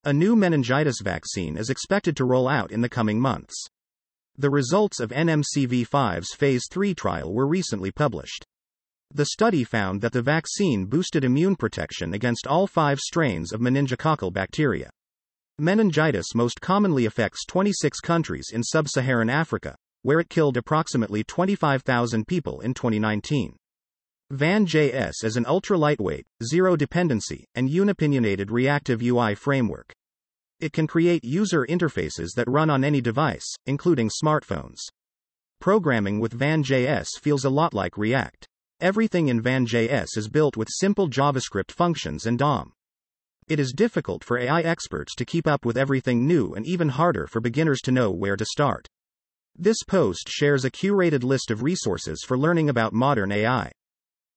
A new meningitis vaccine is expected to roll out in the coming months. The results of NMCV5's Phase 3 trial were recently published. The study found that the vaccine boosted immune protection against all 5 strains of meningococcal bacteria. Meningitis most commonly affects 26 countries in sub-Saharan Africa, where it killed approximately 25,000 people in 2019. VanJS is an ultra-lightweight, zero-dependency, and unopinionated reactive UI framework. It can create user interfaces that run on any device, including smartphones. Programming with VanJS feels a lot like React. Everything in VanJS is built with simple JavaScript functions and DOM. It is difficult for AI experts to keep up with everything new and even harder for beginners to know where to start. This post shares a curated list of resources for learning about modern AI.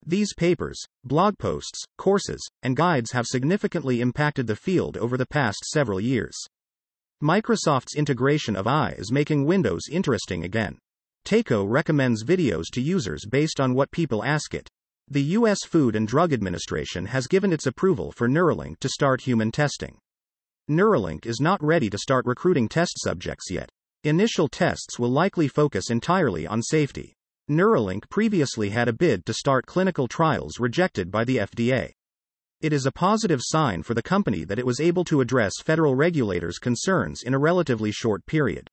These papers, blog posts, courses, and guides have significantly impacted the field over the past several years. Microsoft's integration of AI is making Windows interesting again. Tako recommends videos to users based on what people ask it. The U.S. Food and Drug Administration has given its approval for Neuralink to start human testing. Neuralink is not ready to start recruiting test subjects yet. Initial tests will likely focus entirely on safety. Neuralink previously had a bid to start clinical trials rejected by the FDA. It is a positive sign for the company that it was able to address federal regulators' concerns in a relatively short period.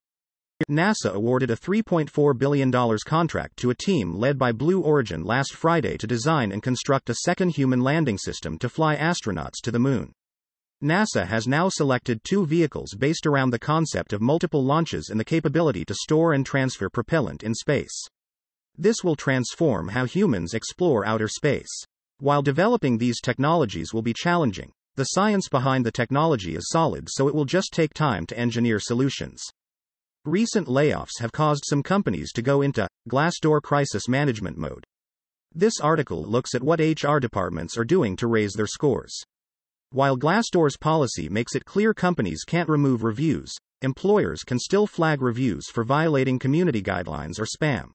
NASA awarded a $3.4 billion contract to a team led by Blue Origin last Friday to design and construct a second human landing system to fly astronauts to the moon. NASA has now selected 2 vehicles based around the concept of multiple launches and the capability to store and transfer propellant in space. This will transform how humans explore outer space. While developing these technologies will be challenging, the science behind the technology is solid, so it will just take time to engineer solutions. Recent layoffs have caused some companies to go into Glassdoor crisis management mode. This article looks at what HR departments are doing to raise their scores. While Glassdoor's policy makes it clear companies can't remove reviews, employers can still flag reviews for violating community guidelines or spam.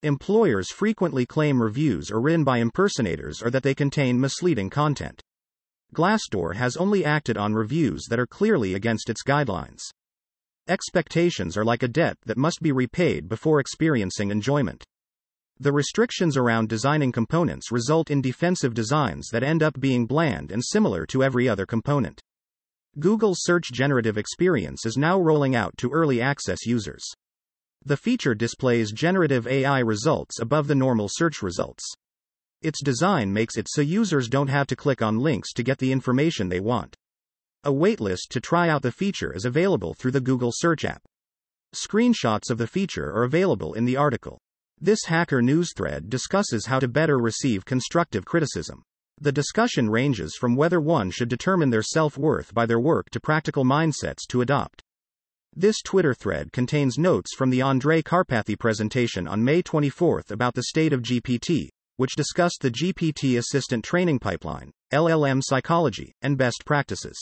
Employers frequently claim reviews are written by impersonators or that they contain misleading content. Glassdoor has only acted on reviews that are clearly against its guidelines. Expectations are like a debt that must be repaid before experiencing enjoyment. The restrictions around designing components result in defensive designs that end up being bland and similar to every other component. Google's search generative experience is now rolling out to early access users. The feature displays generative AI results above the normal search results. Its design makes it so users don't have to click on links to get the information they want. A waitlist to try out the feature is available through the Google Search app. Screenshots of the feature are available in the article. This Hacker News thread discusses how to better receive constructive criticism. The discussion ranges from whether one should determine their self-worth by their work to practical mindsets to adopt. This Twitter thread contains notes from the Andrej Karpathy presentation on May 24 about the state of GPT, which discussed the GPT assistant training pipeline, LLM psychology, and best practices.